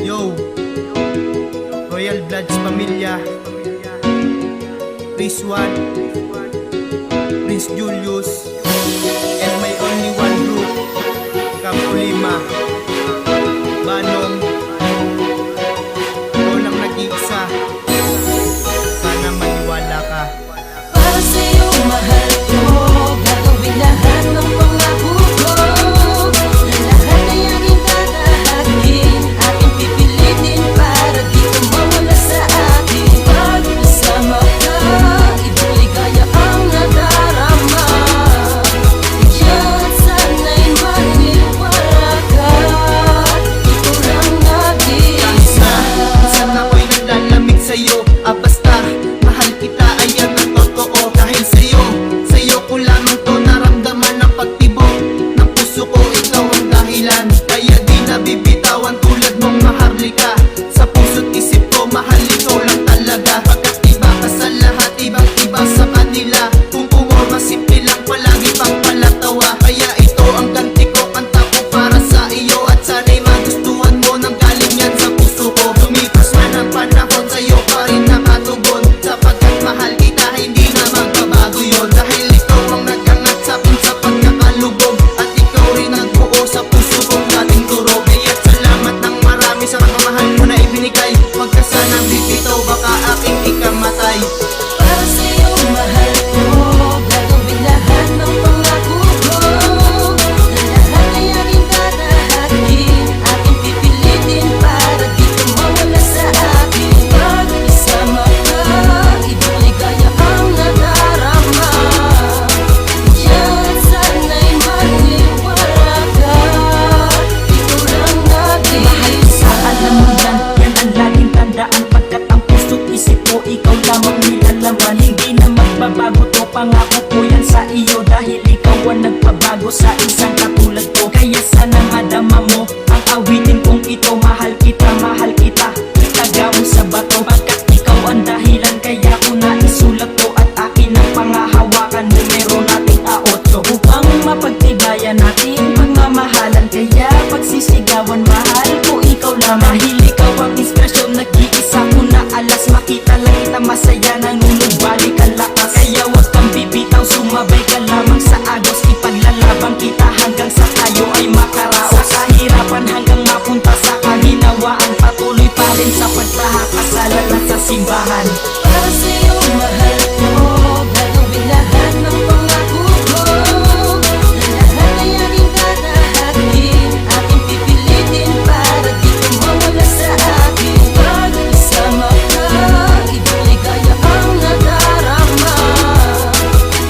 Yo, Royal Bloods Pamilya, Rizwan, Prince Julius, and my only one group, Campo Lima, Banong. Ikaw lang nag-iisa, sana maniwala ka. Para sa'yo mahal ko, gagawin lahat ng pangako ko. Lahat ay aking tatahakin, aking pipilitin para di ka mawala sa akin. Pag kasama ka, ibang ligaya ang nadarama. Kaya't sana'y maniwala ka, ikaw lang nag-iisa. Minsan ako'y naglalamig sa'yo, basta mahal kita, ayan ang totoo. Dahil sa'yo ko lamang to naramdaman ang pagtibok ng puso ko, ikaw ang dahilan. Kaya di nabibitawan tulad mong maharlika. Sa puso't isip ko, mahal ikaw lang talaga. Pagkat iba ka sa lahat, ibang iba sa kanila. Kung pumorma, simple lang, palagi pang palatawa. Kaya ito ang ganti ko, kanta ko para sa iyo. At sana'y magustuhan mo nang galing yan sa puso ko. Lumipas man ang panahon, sa'yo pa rin nakatugon. Sapagkat mahal kita, hindi na magbabago yun. Dahil ikaw ang nag-angat sa akin sa pagkakalubog. At ikaw rin nagbuo sa puso kong dating durog. Kaya't salamat ng marami sa pagmamahal mo na ibinigay. Huwag ka sanang bibitaw, baka aking ikamatay. Para sa'yo mahal ko, gagawin lahat ng pangako ko. Lahat ay aking tatahakin, aking pipilitin para di ka mawala sa akin. Pag kasama ka, ibang ligaya ang nadarama. Kaya't sana'y maniwala ka, ikaw lang nag-iisa. Alam mo yan, yan ang laging tandaan. Pagkat ang puso't isip ko, ikaw lamang nilalaman. Hindi na magbabago to, pangako ko yan sa iyo. Dahil ikaw ang nagpabago sa isang katulad ko. Kaya sana madama mo ang awitin kong ito. Mahal kita, itaga mo sa bato. Pagkat ikaw ang dahilan, kaya ko naisulat to. At akin ang pangahawakan, numero nating A8. Upang mapagtibayan nating pagmamahalan. Kaya pagsisigawan, mahal ko ikaw lamang. Dahil ikaw ang inspirasyon, nag-iisa ko na alas. Makita lang kita masaya, nanunod balik ang lakas. Kaya wag kang bibitaw, sumabay ka lamang sa agos. Ipaglalabang kita hanggang sa tayo ay makaraos. Sa kahirapan hanggang mapunta sa kaginawaan. Patuloy pa rin sa pagkakasalan at sa simbahan. Para sa'yo mahal ko, gagawin lahat ng pangako ko. Lahat ay aking tatahakin, aking pipilitin para di ka mawala sa akin. Pag kasama ka, ibang ligaya ang nadarama.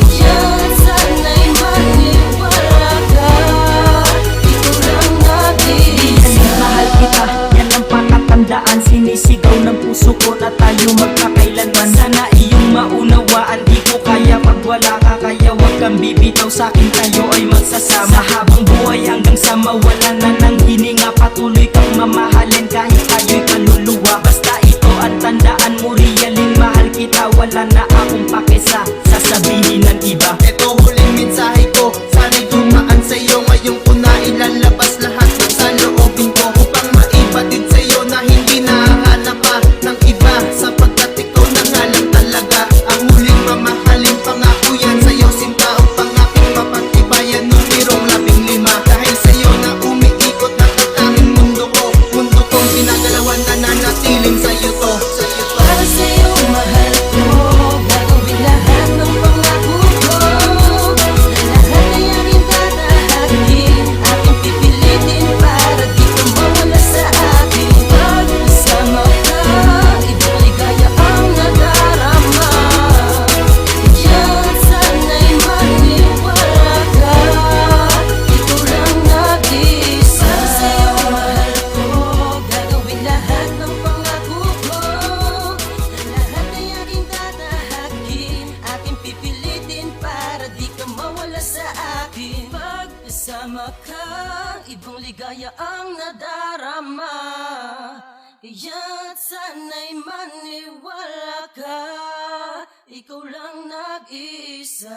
Kaya't sana'y maniwala ka, ikaw lang nag-iisa. Mahal kita, yan ang pakatandaan. Sinisigaw ng puso ko na tayo magkakailanman. Sana iyong maunawaan, di ko kaya pag wala ka. Kaya wag kang bibitaw sa'kin, tayo ay magsasama. Habang buhay hanggang sa mawalan na ng hininga. Patuloy kang mamahalin kahit tayo'y kaluluwa. Basta ito at tandaan mo, realing mahal kita. Wala na akong pakisa sasabihin ng iba. Ito huling mensahe ko, sana'y dumaan sa'yo. Ngayon ko na ilalabas lahat ng sa loobin ko. Upang maibatid sa'yo na hindi nahahanap pa ng iba. Sapagkat ikaw na nga lang talaga ang huling mamahalin. Pangako yan sa'yo, sinta upang aking mapagtibayan. Numerong 15. Dahil sa'yo na umiikot na tatanging mundo ko. Mundo kong pinagalawan, nananatiling sa'yo to. Para sa'yo mahal ko, gagawin lahat ng pangako ko. Lahat ay aking tatahakin, aking pipilitin para di ka mawala sa akin. Pag kasama ka, ibang ligaya ang nadarama. Kaya't sana'y maniwala ka, ikaw lang nag-iisa. Para sa'yo mahal ko, gagawin lahat ng pangako ko. Lahat ay aking tatahakin, aking pipilitin para di ka mawala sa akin. Pag kasama ka, ibang ligaya ang nadarama. Kaya't sana'y maniwala ka, ikaw lang nag-iisa.